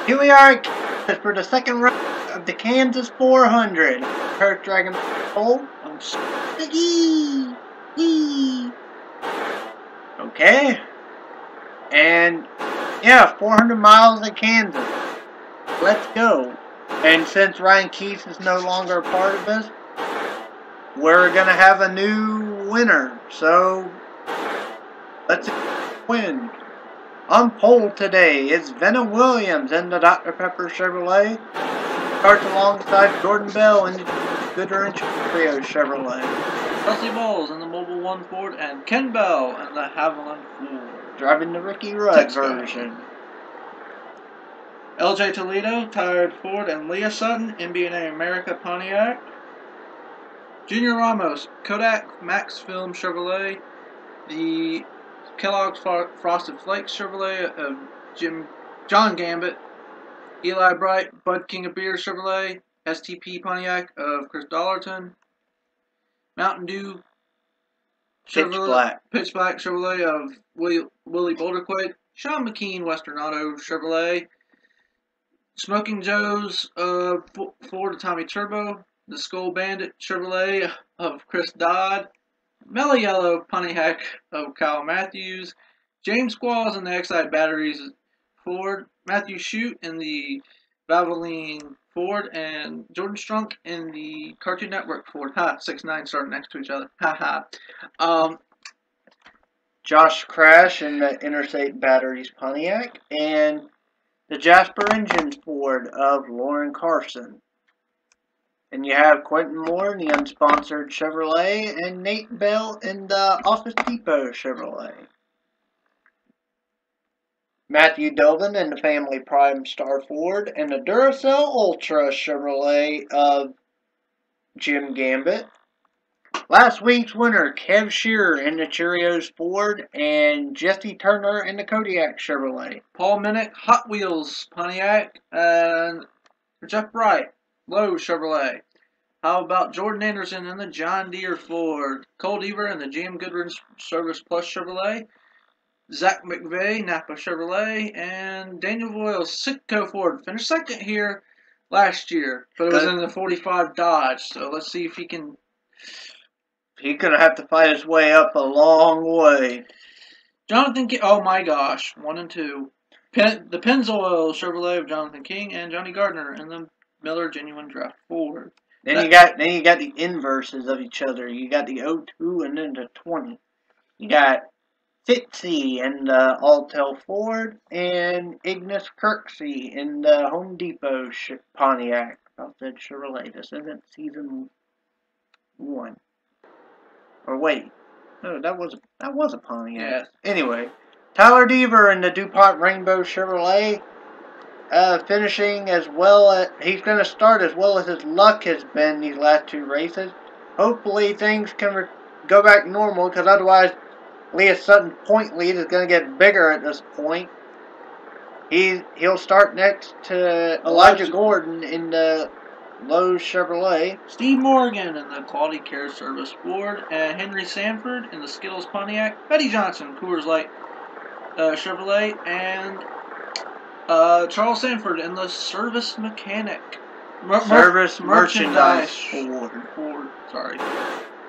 Here we are for the second round of the Kansas 400. Kurt Dragon Pole. I'm sticky. Okay. And yeah, 400 miles of Kansas. Let's go. And since Ryan Keith is no longer a part of this, we're gonna have a new winner. So let's win. On pole today is Venna Williams in the Dr. Pepper Chevrolet. Starts alongside Jordan Bell in the Goodwrench Trio Chevrolet. Kelsey Bowles in the Mobile One Ford and Ken Bell in the Haviland Ford. Driving the Ricky Rudd version. LJ Toledo, Tired Ford, and Leah Sutton, MB&A America Pontiac. Junior Ramos, Kodak Max Film Chevrolet, the Kellogg's Frosted Flakes Chevrolet of John Gambit, Eli Bright, Bud King of Beer Chevrolet, STP Pontiac of Chris Dollarton, Mountain Dew Chevrolet, Pitch Black Chevrolet of Willie Boulderquake, Sean McKean Western Auto Chevrolet, Smoking Joe's Ford Tommy Turbo, the Skull Bandit Chevrolet of Chris Dodd, Mellow Yellow Pontiac of Kyle Matthews, James Squalls in the Excite Batteries Ford, Matthew Shute in the Valvoline Ford, and Jordan Strunk in the Cartoon Network Ford. 6-9 starting next to each other. Josh Crash in the Interstate Batteries Pontiac, and the Jasper Engines Ford of Lauren Carson. And you have Quentin Moore in the Unsponsored Chevrolet, and Nate Bell in the Office Depot Chevrolet. Matthew Dovin in the Family Prime Star Ford, and the Duracell Ultra Chevrolet of Jim Gambit. Last week's winner, Kev Shearer in the Cheerios Ford, and Jesse Turner in the Kodiak Chevrolet. Paul Minnick, Hot Wheels Pontiac, and Jeff Bright, Lowe's Chevrolet. How about Jordan Anderson in the John Deere Ford, Cole Deaver in the GM Goodwrench Service Plus Chevrolet, Zach McVeigh, Napa Chevrolet, and Daniel Voiles, Sitco Ford. Finished second here last year, but it was in the 45 Dodge, so let's see if he can... He's going to have to fight his way up a long way. Jonathan King, oh my gosh, 1 and 2. The Pennzoil Chevrolet of Jonathan King, and Johnny Gardner in the Miller Genuine Draft Ford. Then you got the inverses of each other. You got the 02 and then the 20. You got Fitzy in the Alltel Ford, and Ignis Kirksey in the Home Depot Pontiac. I said Chevrolet. This isn't season 1. Or wait, no, that was a Pontiac. Yes. Anyway, Tyler Deaver in the DuPont Rainbow Chevrolet, finishing as well. He's going to start as well as his luck has been these last 2 races. Hopefully things can go back normal, because otherwise Leah Sutton's point lead is going to get bigger at this point. He'll start next to Elijah Gordon in the Lowe's Chevrolet. Steve Morgan in the Quality Care Service Ford, and Henry Sanford in the Skittles Pontiac, Betty Johnson, Coors Light Chevrolet, and Charles Sanford in the Service Mechanic. Service Merchandise Ford. Sorry.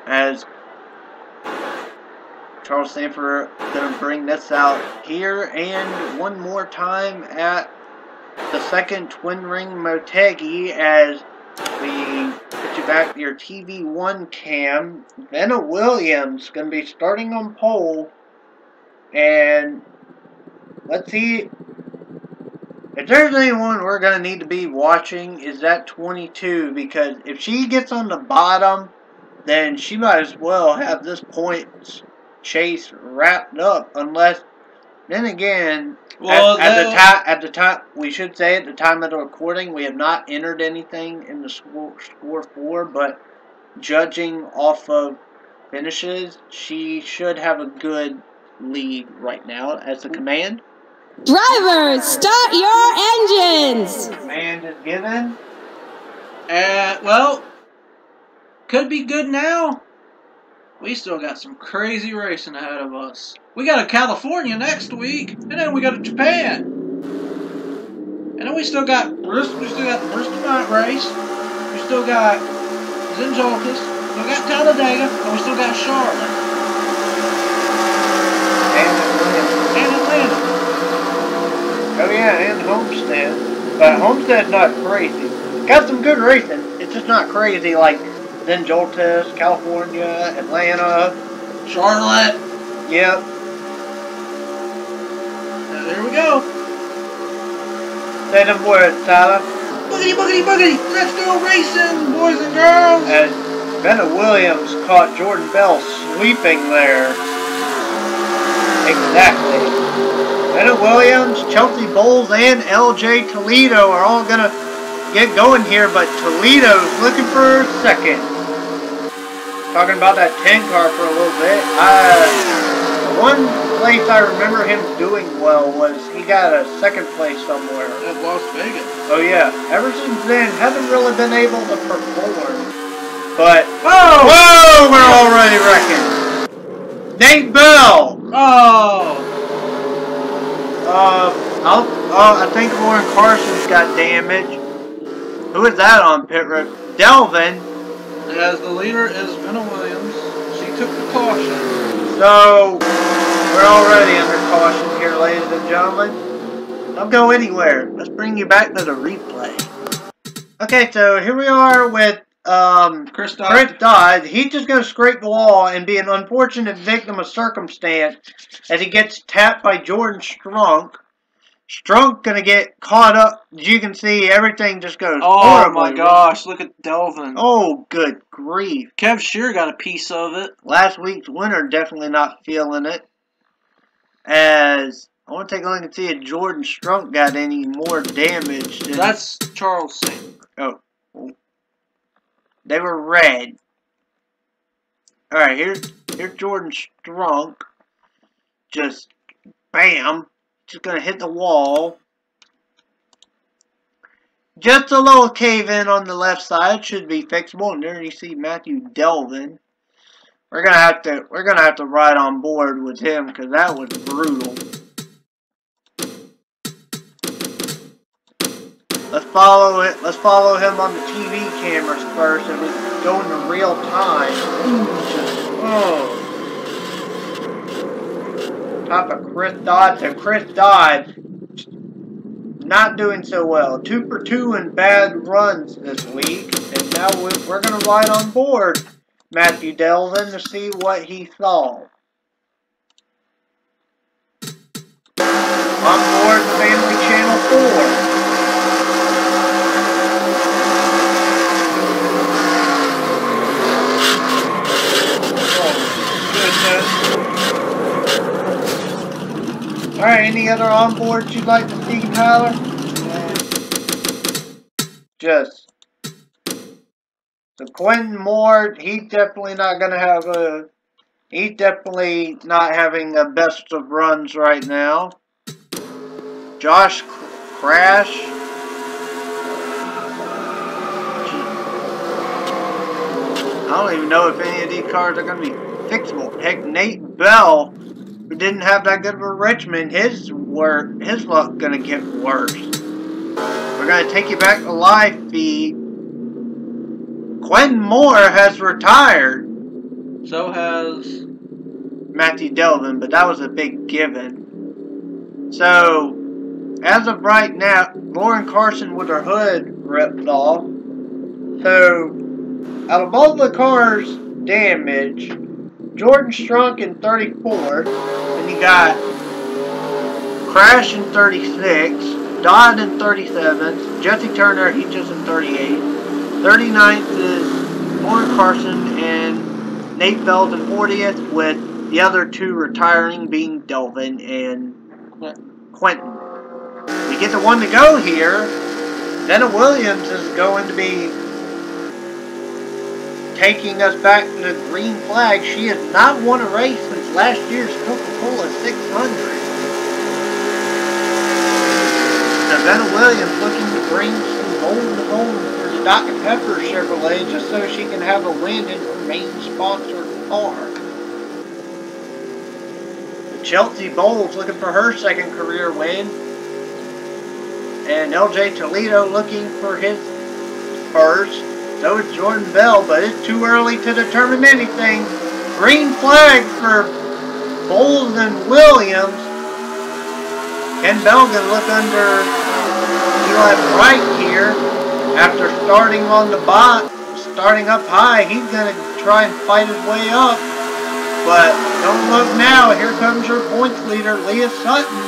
As Charles Sanford going to bring this out here, and one more time at the second Twin Ring Motegi as we put you back to your TV1 cam. Venna Williams going to be starting on pole, and let's see if there's anyone we're going to need to be watching is that 22, because if she gets on the bottom, then she might as well have this points chase wrapped up, unless, then again, well, at the time, we should say at the time of the recording, we have not entered anything in the score for, but judging off of finishes, she should have a good lead right now as the command. Drivers, start your engines! Command is given. Well, could be good now. We still got some crazy racing ahead of us. We got a California next week, and then we got a Japan. And then And we still got the Bristol Night Race. We still got Zinjoltis. We got Talladega, and we still got Charlotte. And Atlanta. Oh yeah, and Homestead. But Homestead's not crazy. Got some good racing. It's just not crazy like Zinjoltis, California, Atlanta. Charlotte. Yep. Now there we go. Say them words, Tyler. Boogity, boogity, boogity. Let's go racing, boys and girls. As Bennett Williams caught Jordan Bell sweeping there. Exactly. Bennett Williams, Chelsea Bowles, and LJ Toledo are all going to get going here, but Toledo's looking for second. Talking about that 10 car for a little bit. One place I remember him doing well was he got a second place somewhere. At Las Vegas. Oh yeah. Ever since then, haven't really been able to perform. But whoa, we're already wrecking. Nate Bell. Oh. I think Lauren Carson's got damage. Who is that on pit road? Delvin. As the leader is Benna Williams. She took the caution. So, we're already under caution here, ladies and gentlemen. Don't go anywhere. Let's bring you back to the replay. Okay, so here we are with Chris Dodd. He's just going to scrape the wall and be an unfortunate victim of circumstance as he gets tapped by Jordan Strunk. Strunk going to get caught up. As you can see, everything just goes Oh my gosh, look at Delvin. Oh, good grief. Kev Shear got a piece of it. Last week's winner definitely not feeling it. As I want to take a look and see if Jordan Strunk got any more damage. That's Charles St. Oh. They were red. Alright, here's Jordan Strunk. Just bam. Just gonna hit the wall. Just a little cave in on the left side should be fixable. And there you see Matthew Delvin. We're gonna have to ride on board with him because that was brutal. Let's follow it. Let's follow him on the TV cameras first, and we go into real time. Oh. Top of Chris Dodd to Chris Dodd. Not doing so well. 2 for 2 in bad runs this week. And now we're going to ride on board Matthew Delvin to see what he saw. On board Family Channel 4. Alright, any other onboards you'd like to see, Tyler? Just. So Quentin Moore, he's definitely not going to have a... He's definitely not having the best of runs right now. Josh Crash. I don't even know if any of these cars are going to be fixable. Heck, Nate Bell, who didn't have that good of a Richmond, his luck gonna get worse. We're gonna take you back to live feed. Quentin Moore has retired. So has Matthew Delvin, but that was a big given. So, as of right now, Lauren Carson with her hood ripped off. So, out of all the cars damaged, Jordan Strunk in 34, and you got Crash in 36, Dodd in 37, Jesse Turner, he's just in 38, 39th is Lauren Carson, and Nate Bell's in 40th, with the other two retiring being Delvin and Quentin. We get the one to go here. Benna Williams is going to be taking us back to the green flag. She has not won a race since last year's Coca-Cola 600. Now, Benna Williams looking to bring some gold home for the Dr. Pepper Chevrolet just so she can have a win in her main sponsored car. Chelsea Bowles looking for her second career win. And LJ Toledo looking for his first. So is Jordan Bell, but it's too early to determine anything. Green flag for Bowles and Williams. Ken Bell gonna look under Eli Bright here. After starting on the starting up high, he's gonna try and fight his way up. But don't look now. Here comes your points leader, Leah Sutton.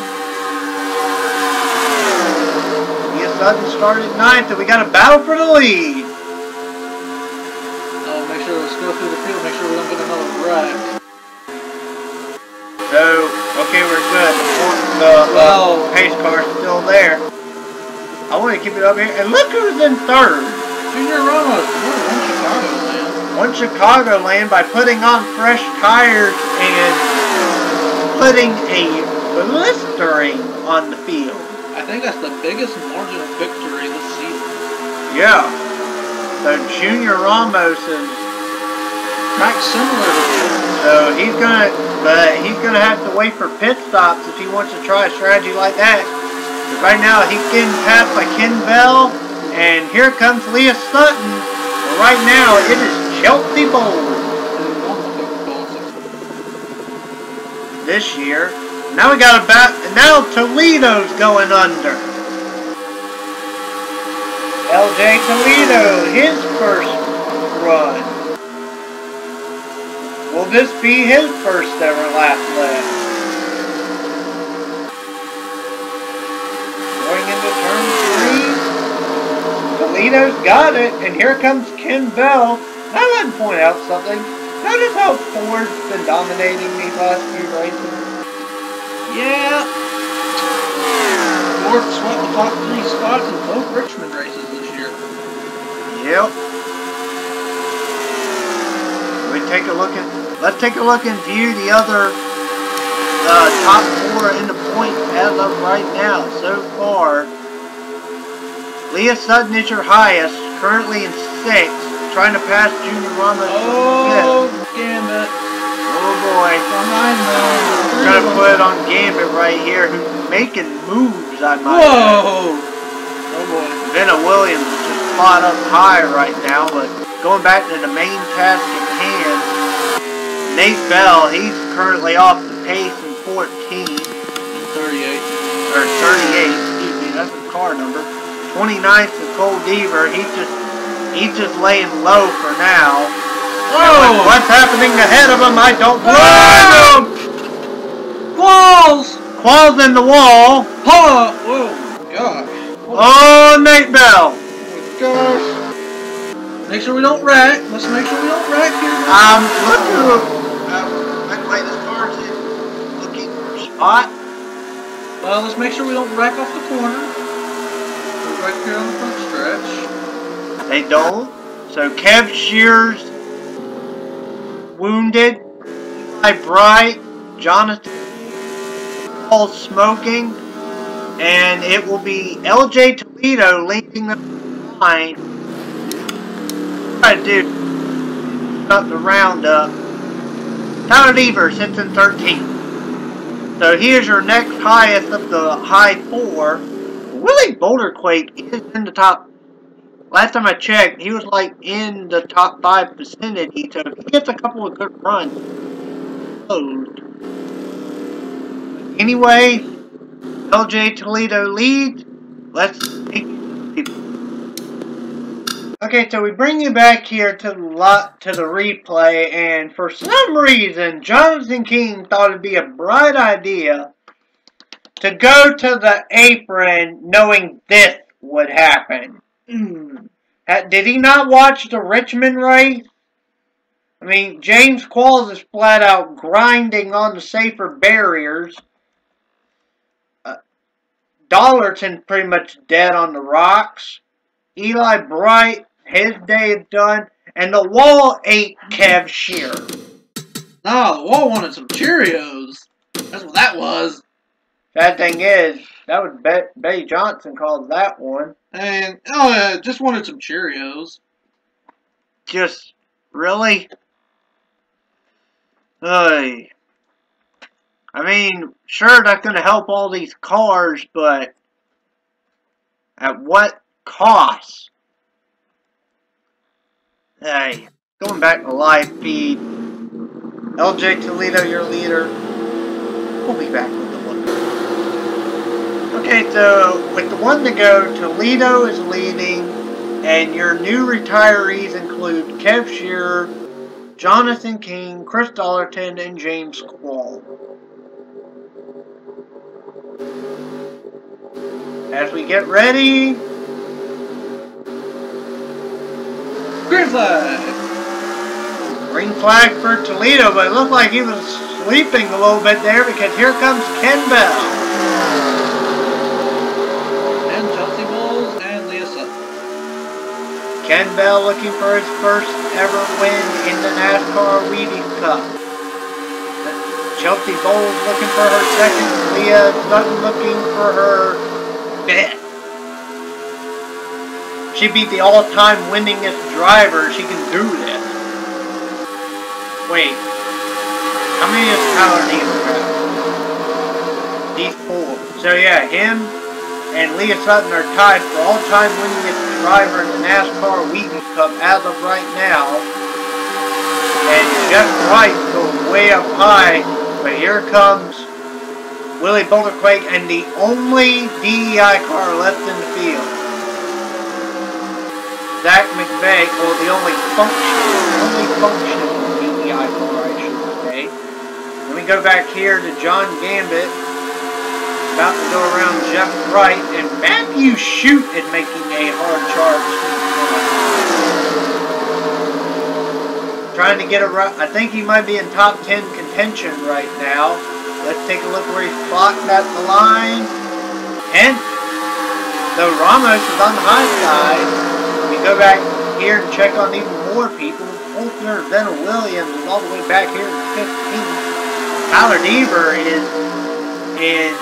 Leah Sutton started 9th, and we got a battle for the lead. Oh, make sure let's go through the field. Make sure we don't get another wreck. So, okay, we're good. The pace car's still there. I want to keep it up here. And look who's in 3rd. Junior Ramos. One Chicagoland by putting on fresh tires and putting a blistering on the field. I think that's the biggest margin of victory this season. Yeah. So Junior Ramos is track similar to this. So he's gonna have to wait for pit stops if he wants to try a strategy like that. But right now he's getting tapped by Ken Bell, and here comes Leah Sutton. But right now it is Chelsea Bowles this year. Now we got now Toledo's going under. LJ Toledo, his first run. Will this be his first ever lap leg? Going into turn 3. Toledo's got it, and here comes Ken Bell. I'd like to point out something. Notice how Ford's been dominating these last few races? Yeah. Ford swept the top 3 spots in both Richmond races this year. Yep. Let's take a look and view the other top 4 in the points as of right now. So far, Leah Sutton is your highest, currently in 6th, trying to pass Junior Ramos. Oh, Gambit. Oh boy. Behind them. Trying to put it on Gambit right here, who's making moves, I might add. Whoa! Oh boy. Benna Williams is just caught up high right now, but going back to the main task at hand, Nate Bell, he's currently off the pace in 14. 38. Or 38, excuse me, that's a car number. 29th to Cole Deaver, he's just laying low for now. Whoa! What's happening ahead of him, I don't know. Walls! Qualls in the wall. Oh, whoa, gosh. Oh, Nate Bell. Oh my gosh. Make sure we don't wreck. Let's make sure we don't wreck here. By the way, this car's looking for a spot. Well, let's make sure we don't wreck off the corner. We're right here on the front stretch. They don't. So Kev Shears wounded. Eli Bright, Jonathan Paul smoking, and it will be LJ Toledo leading the line. Try to do up the roundup. Tyler Deaver sits in 13th. So here's your next highest of the high 4. Willie Boulderquake is in the top. Last time I checked, he was like in the top 5 vicinity. So if he gets a couple of good runs. Anyway, LJ Toledo leads. Let's take people. Okay, so we bring you back here to the replay, and for some reason, Jonathan King thought it'd be a bright idea to go to the apron knowing this would happen. Did he not watch the Richmond race? I mean, James Qualls is flat out grinding on the safer barriers. Dollarton pretty much dead on the rocks. Eli Bright, his day is done. And the wall ate Kev Shear. No, the wall wanted some Cheerios. That's what that was. Sad thing is, that was Betty Johnson called that one. And, oh yeah, just wanted some Cheerios. Just, really? Hey. I mean, sure, that's going to help all these cars, but At what cost? Hey, going back to live feed. LJ Toledo, your leader. We'll be back with the one. Okay, so with the one to go, Toledo is leading, and your new retirees include Kev Shearer, Jonathan King, Chris Dollarton, and James Squall. As we get ready, green flag! Green flag for Toledo, but it looked like he was sleeping a little bit there because here comes Ken Bell. And Chelsea Bowles and Leah Sutton. Ken Bell looking for his first ever win in the Nascar Wheaties Cup. Chelsea Bowles looking for her second. Leah Sutton looking for her fifth. She beat the all-time winningest driver. She can do this. Wait. How many is Tyler Deaver have? These four. So yeah, him and Leah Sutton are tied for all-time winningest driver in the NASCAR Wheaties Cup as of right now. And Jeff Wright goes way up high, but here comes Willie Boulderquake and the only DEI car left in the field. Zach McVeigh, or the only functional DEI car, I should say. Then we go back here to John Gambit, about to go around Jeff Wright, and Matthew Shute is making a hard charge. Trying to get a run. I think he might be in top 10 contention right now. Let's take a look where he's clocked at the line. 10th. So Ramos is on the high side. We go back here and check on even more people. Holtner, Venna Williams is all the way back here in 15th. Tyler Deaver is in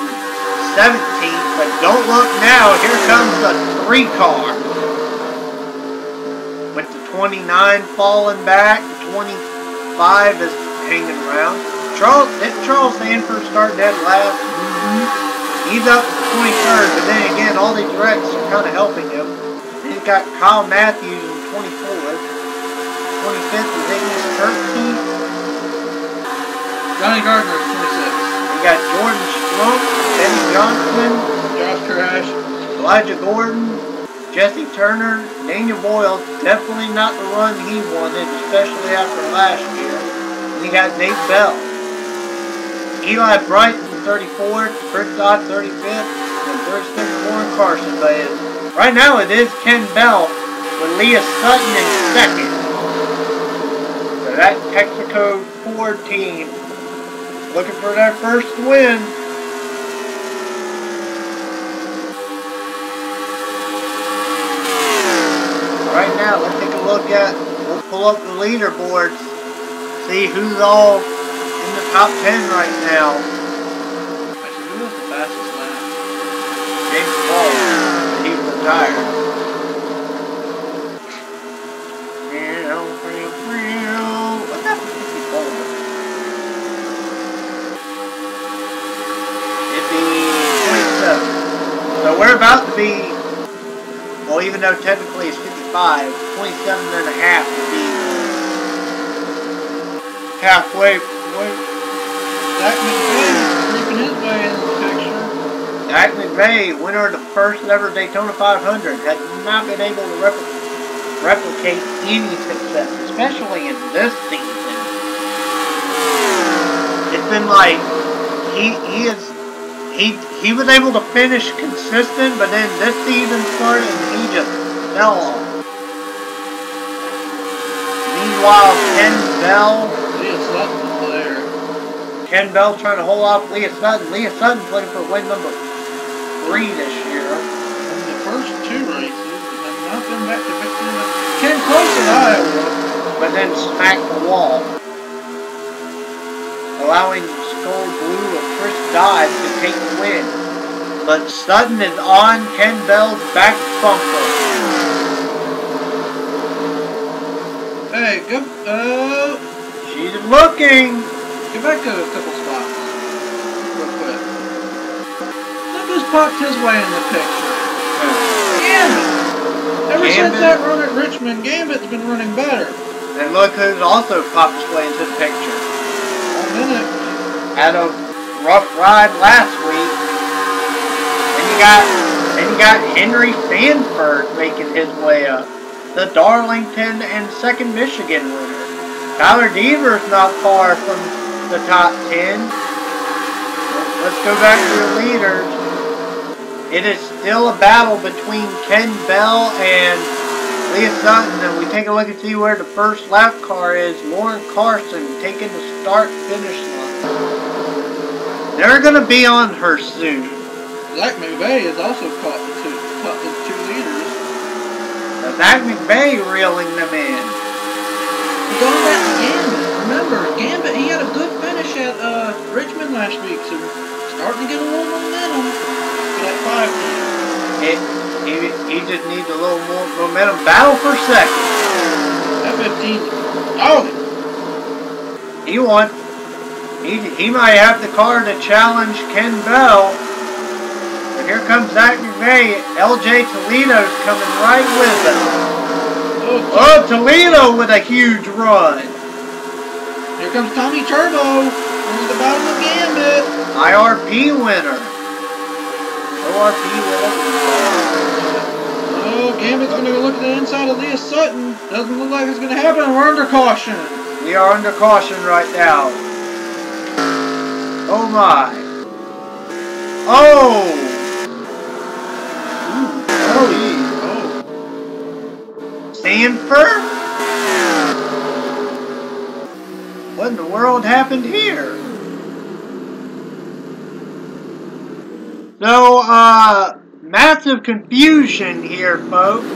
17th, but don't look now. Here comes the 3 car. With the 29 falling back, the 25 is hanging around. Didn't Charles Sanford start dead last? He's up to 23rd, but then again, all these wrecks are kind of helping him. He's got Kyle Matthews in 24th. 25th is Ignis Turkey. Johnny Gardner is 26th. We got Jordan Strunk, Benny Johnson, Josh Crash, Elijah Gordon, Jesse Turner, Daniel Boyle. Definitely not the run he wanted, especially after last year. And you got Nate Bell. Eli Brighton 34th, Chris Dodd 35th, and 36th Warren Carson. But right now it is Ken Bell with Leah Sutton in second. So that Texaco Ford team looking for their first win. Right now, let's take a look at, we'll pull up the leaderboards, see who's all in the top 10 right now. Actually, who was the fastest lap? James Paul, he retired. What happened to the Boulder? It'd be 27. So we're about to be, well, even though technically it's 55, 27 and a half would be halfway point. Zach McVeigh creeping his way in the picture. Zach McVeigh, winner of the first ever Daytona 500, has not been able to replicate any success, especially in this season. It's been like he was able to finish consistent, but then this season started and he just fell off. Meanwhile, Ken Bell. Leah Sutton was there. Ken Bell trying to hold off Leah Sutton. Leah Sutton's looking for win number 3 this year. In the first 2 races, and not been back to victory. Came close in Iowa, but then smacked the wall, allowing Skull Blue of Chris Dodd to take the win. But Sutton is on Ken Bell's back bumper. Hey, go. She's looking. Get back to a couple spots, real quick. Look who's popped his way in the picture. since that run at Richmond, Gambit's been running better. And look who's also popped his way into the picture. 1 minute. Had a rough ride last week. And you got Henry Sanford making his way up. The Darlington and 2nd Michigan winner. Tyler Deaver's not far from the top 10. Let's go back to the leaders. It is still a battle between Ken Bell and Leah Sutton. And we take a look and see where the first lap car is. Lauren Carson taking the start-finish line. They're going to be on her soon. Zach McVay has also caught the two leaders. Now Zach McVay reeling them in. Going back to Gambit. Remember, Gambit, he had a good finish at Richmond last week, so starting to get a little momentum for that 5 team. He just needs a little more momentum. Battle for second. That 15. Oh! He won. He might have the car to challenge Ken Bell. But here comes Zach McVay. LJ Toledo's coming right with him. Oh, Toledo with a huge run. Here comes Tommy Turbo into the bottom of Gambit. IRP winner. ORP winner. Oh, Gambit's going to go look at the inside of Leah Sutton. Doesn't look like it's going to happen. We're under caution. We are under caution right now. Oh my. Oh! Sanford? What in the world happened here? So, massive confusion here, folks.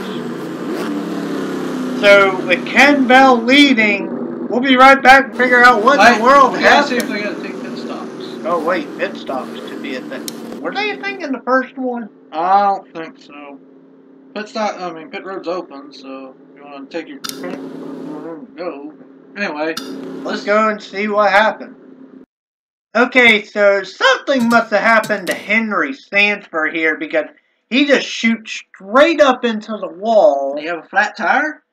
So, with Ken Bell leading, we'll be right back and figure out what in the world happened. Let's see if they got to take pit stops. Oh, wait, pit stops to be a thing. Were they a thing in the first one? I don't think so. Pit road's open, so if you want to take your go. Anyway, let's go and see what happened. Okay, so something must have happened to Henry Sanford here because he just shoots straight up into the wall. Do you have a flat tire?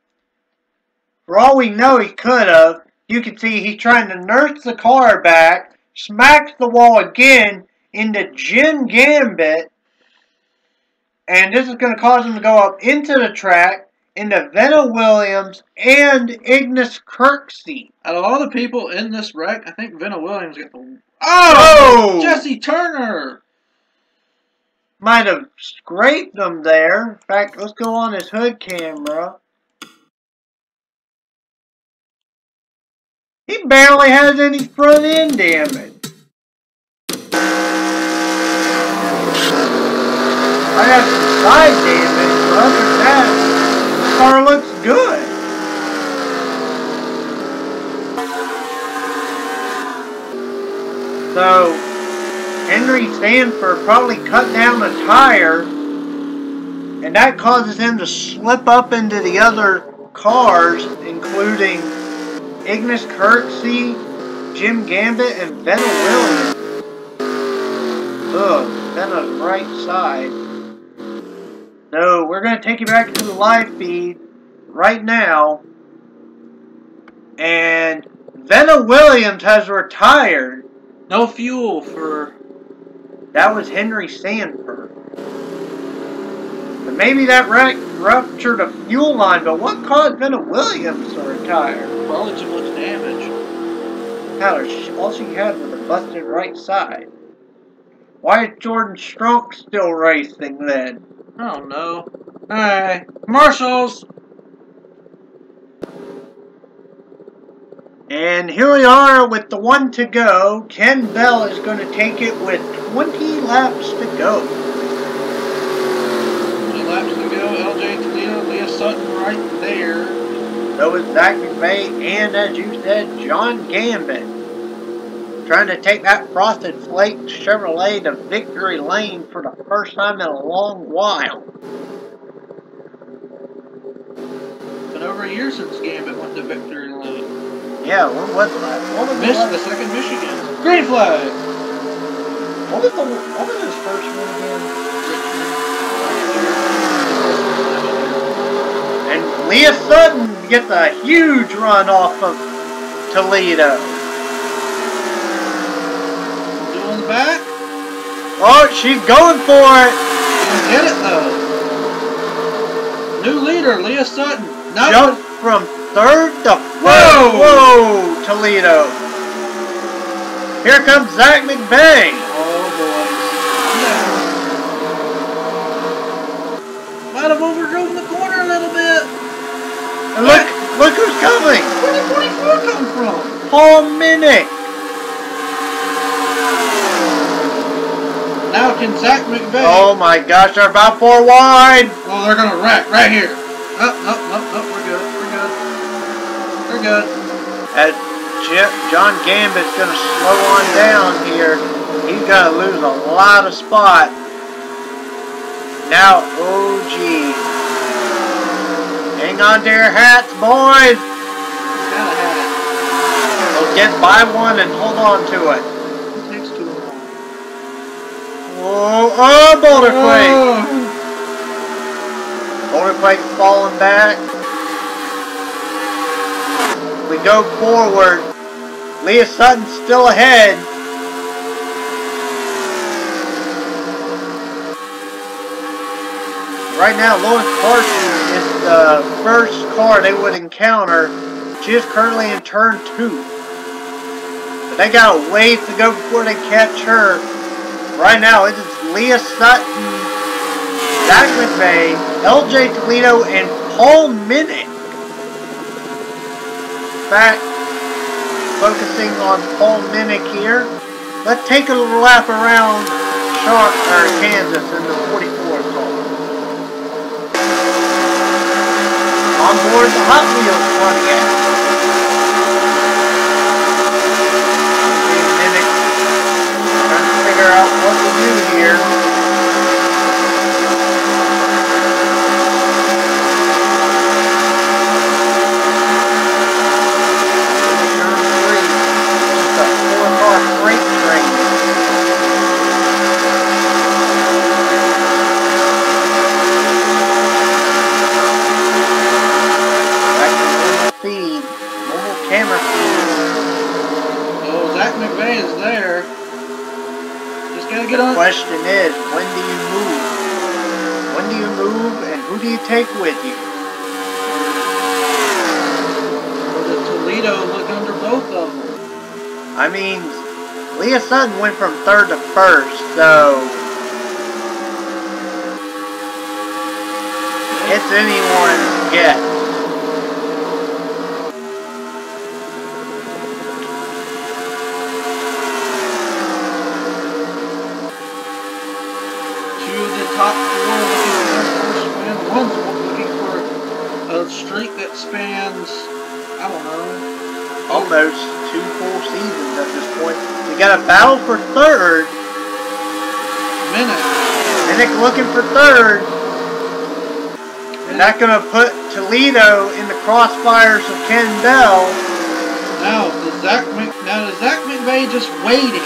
For all we know, he could have. You can see he's trying to nurse the car back, smacks the wall again into Jim Gambit. And this is going to cause him to go up into the track, into Venna Williams and Ignis Kirksey. Out of all the people in this wreck, I think Venna Williams got the... Oh! Jesse Turner! Might have scraped them there. In fact, let's go on his hood camera. He barely has any front end damage. I have some side damage, but other than that, the car looks good. So, Henry Sanford probably cut down a tire, and that causes him to slip up into the other cars, including Ignis Kirksey, Jim Gambit, and Venna Williams. Ugh, Venna's right side. So, we're going to take you back to the live feed right now. And Venna Williams has retired. No fuel for... That was Henry Sanford. But maybe that ruptured a fuel line, but what caused Venna Williams to retire? Probably too much damage. Tyler, all she had was a busted right side. Why is Jordan Strunk still racing then? I don't know. Alright, commercials! And here we are with the one to go. Ken Bell is going to take it with 20 laps to go. 20 laps to go. LJ Toledo, Leah Sutton right there. So is Zach McVay and, as you said, John Gambit. Trying to take that Frosted Flake Chevrolet to victory lane for the first time in a long while. Been over a year since Gambit went to victory lane. Yeah, when was that? Missed the 2nd Michigan. Green flag! What was his first one again? Leah Sutton gets a huge run off of Toledo. Doing the back. Oh, she's going for it. Didn't get it though. New leader, Leah Sutton. Now Jump from third to fourth. Whoa! Whoa, Toledo. Here comes Zach McVeigh. Oh boy. Might have overdrove the corner a little bit. And look who's coming. Where did 24 come from? Paul Minnick. Now can Zach McVeigh? Oh my gosh, they're about 4 wide. Oh, they're gonna wreck right here. Oh, we're good. We're good. As John Gambit's going to slow on down here. He's going to lose a lot of spot. Now, oh geez. Hang on to your hats, boys. Gotta have it. We'll get by one and hold on to it. It takes too long. Oh, Boulder Quake. Boulder Quake falling back. We go forward. Leah Sutton's still ahead. Right now, Lois Carson is the first car they would encounter. She is currently in turn 2. But they got a ways to go before they catch her. Right now, it is Leah Sutton, Zach McVeigh, LJ Toledo, and Paul Minnick. Back, focusing on Paul Minnick here. Let's take a little lap around Kansas in the 44 car. On board the Hot Wheels Pontiac. Minnick trying to figure out what to do here. Camera feed. Oh, Zach McVeigh is there. Just gotta get on. The question is, when do you move? When do you move and who do you take with you? Or does Toledo look under both of them? I mean, Leah Sutton went from 3rd to 1st, so it's anyone's guess. Top 4 looking for their first win. One's looking for a streak that spans, I don't know, almost 2 full seasons at this point. We got a battle for 3rd. Minnick looking for 3rd. And that's going to put Toledo in the crossfires of Ken Bell. Now, is Zach McVeigh just waiting?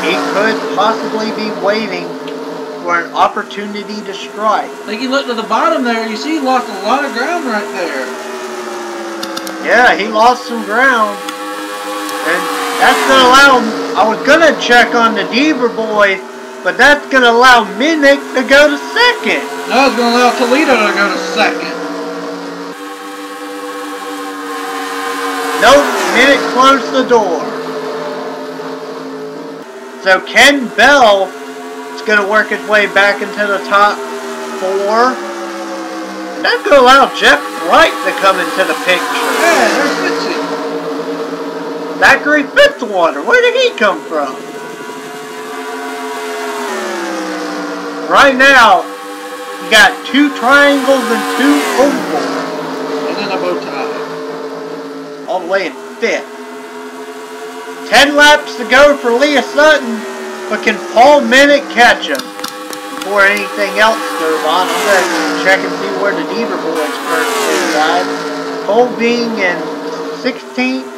He could possibly be waiting for an opportunity to strike. I think he looked to the bottom there. You see he lost a lot of ground right there. Yeah, he lost some ground. And that's going to allow him. I was going to check on the Deaver boy, but that's going to allow Minnick to go to 2nd. No, it's going to allow Toledo to go to 2nd. Nope, Minnick closed the door. So Ken Bell is going to work his way back into the top 4. And that's going to allow Jeff Wright to come into the picture. Yeah, there's Fitzy. Zachary Fitzwater, where did he come from? Right now, you got 2 triangles and 2 ovals. And then a bow tie. All the way in 5th. 10 laps to go for Leah Sutton, but can Paul Minnick catch him? Before anything else goes on, I'm going to check and see where the Deaver boys currently reside. Cole being in 16th.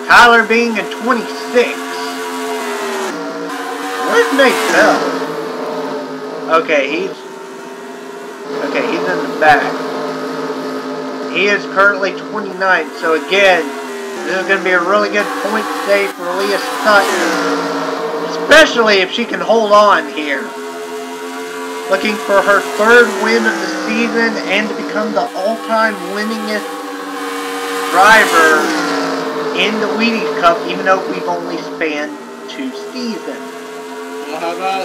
Tyler being in 26th. Where's Nate Bell? Okay, he's in the back. He is currently 29th, so again, this is going to be a really good point day for Leah Sutton, especially if she can hold on here. Looking for her 3rd win of the season and to become the all-time winningest driver in the Wheaties Cup, even though we've only spanned 2 seasons. Well, how about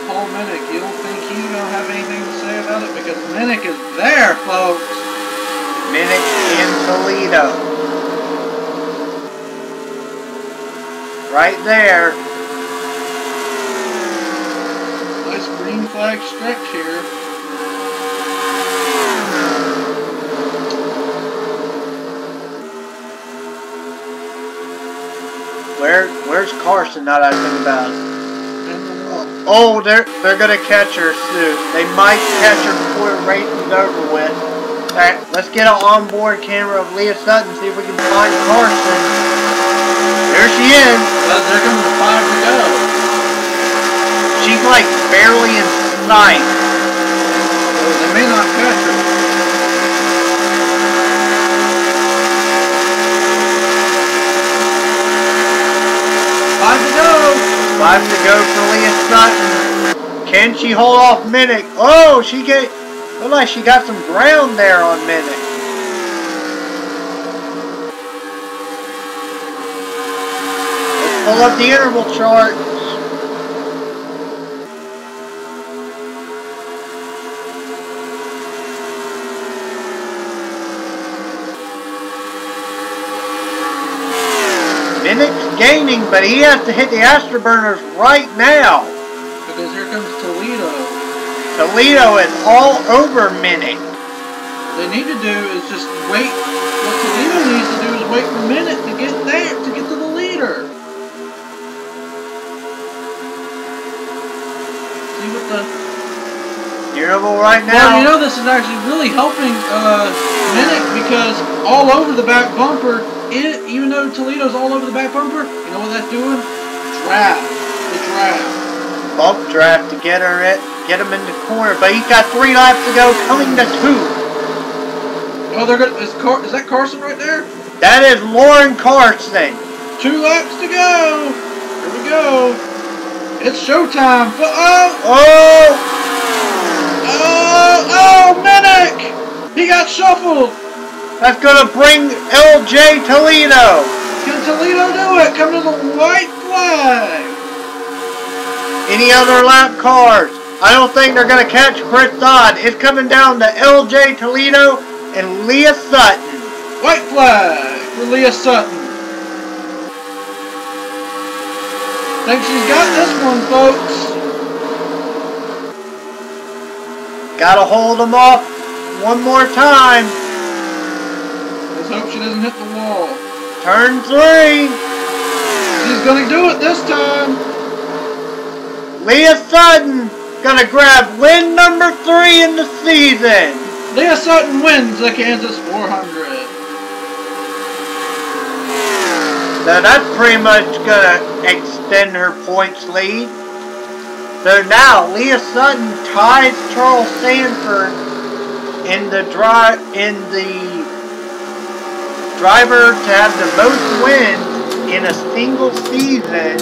Paul Minnick? You don't think he's going to have anything to say about it? Because Minnick is there, folks. Minnick in Toledo. Right there. Nice green flag stretch here. Where's Carson? Now that I think about it. Oh, they're gonna catch her soon. They might catch her before the race is over with. Alright, let's get an onboard camera of Leah Sutton, see if we can find Carson. There she is. Well, there comes the 5 to go. She's like barely in sight. Well, they may not catch her. Five to go for Leah Sutton. Can she hold off Minnick? Oh, looked like she got some ground there on Minnick. Let's pull up the interval chart. Minnick's gaining, but he has to hit the afterburners right now. Because here comes Toledo. Toledo is all over Minnick. What they need to do is just wait. What Toledo needs to do is wait for Minnick to get there, to get to the leader. See what the... Interval right now. Well, you know, this is actually really helping Minnick because all over the back bumper, even though Toledo's all over the back bumper, you know what that's doing? Draft. The draft. Bump draft to get him in the corner, but he's got 3 laps to go, coming to 2. Oh, they're good. Is that Carson right there? That is Lauren Carson. 2 laps to go. Here we go. It's showtime. Oh, Minnick! He got shuffled. That's gonna bring LJ Toledo. Can Toledo do it? Come to the white flag. Any other lap cars? I don't think they're gonna catch Chris Dodd. It's coming down to LJ Toledo and Leah Sutton. White flag for Leah Sutton. Think she's got this one, folks. Gotta hold them off one more time. Let's hope she doesn't hit the wall. Turn 3. She's gonna do it this time. Leah Sutton gonna grab win number 3 in the season. Leah Sutton wins the Kansas 400. So that's pretty much gonna extend her points lead. So now Leah Sutton ties Charles Sanford in the driver to have the most wins in a single season.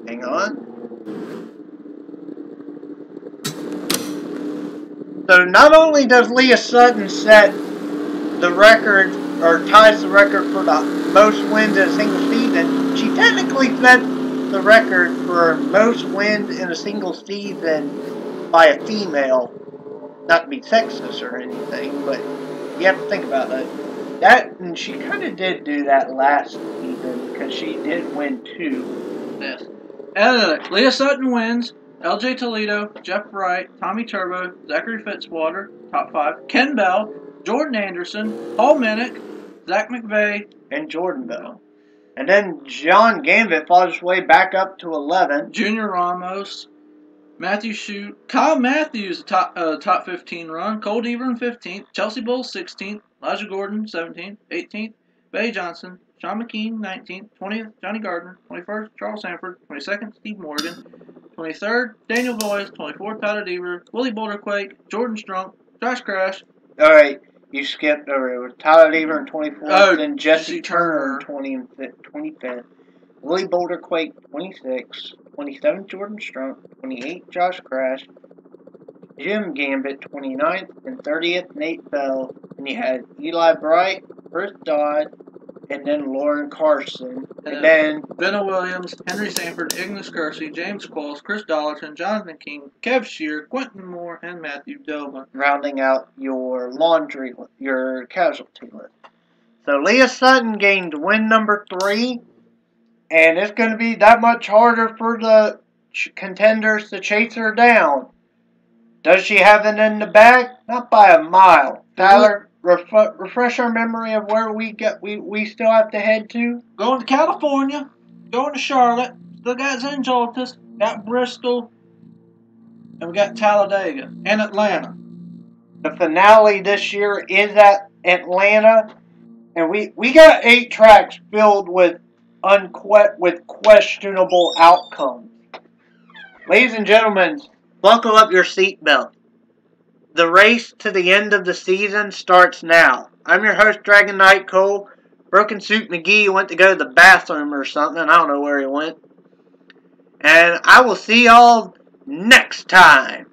Hang on. So not only does Leah Sutton set the record, or ties the record for the most wins in a single season, she technically set the record for most wins in a single season by a female. Not to be sexist or anything, but you have to think about that. And she kind of did do that last season, because she did win 2. Yes. Leah Sutton wins. LJ Toledo, Jeff Wright, Tommy Turbo, Zachary Fitzwater, top 5. Ken Bell, Jordan Anderson, Paul Minnick, Zach McVeigh, and Jordan Bell. And then John Gambit fought his way back up to 11. Junior Ramos, Matthew Shute, Kyle Matthews, top 15 run, Cole Deaver 15th, Chelsea Bowles 16th, Elijah Gordon 17th, 18th, Bay Johnson, Sean McKean, 19th. 20th, Johnny Gardner. 21st, Charles Sanford. 22nd, Steve Morgan. 23rd, Daniel Boyce. 24th, Tyler Deaver. Willie Boulderquake. Jordan Strunk. Josh Crash. Alright, you skipped over. It was Tyler Deaver in 24th, then Jesse Turner in 25th. Willie Boulderquake, 26th. 27th, Jordan Strunk. 28th, Josh Crash. Jim Gambit, 29th, and 30th, Nate Bell. And you had Eli Bright, Chris Dodd, and then Lauren Carson. And then Benno Williams, Henry Sanford, Ignis Kersey, James Qualls, Chris Dollarton, Jonathan King, Kev Shear, Quentin Moore, and Matthew Doman. Rounding out your your casualty list. So Leah Sutton gained win number 3. And it's going to be that much harder for the contenders to chase her down. Does she have it in the bag? Not by a mile. Tyler, refresh our memory of where we still have to head to. Going to California, going to Charlotte, still got St. Joltis, got Bristol, and we got Talladega and Atlanta. The finale this year is at Atlanta, and we got 8 tracks filled with questionable outcomes. Ladies and gentlemen, buckle up your seatbelt. The race to the end of the season starts now. I'm your host, Dragon Knight Cole. Broken Suit McGee went to go to the bathroom or something. I don't know where he went. And I will see y'all next time.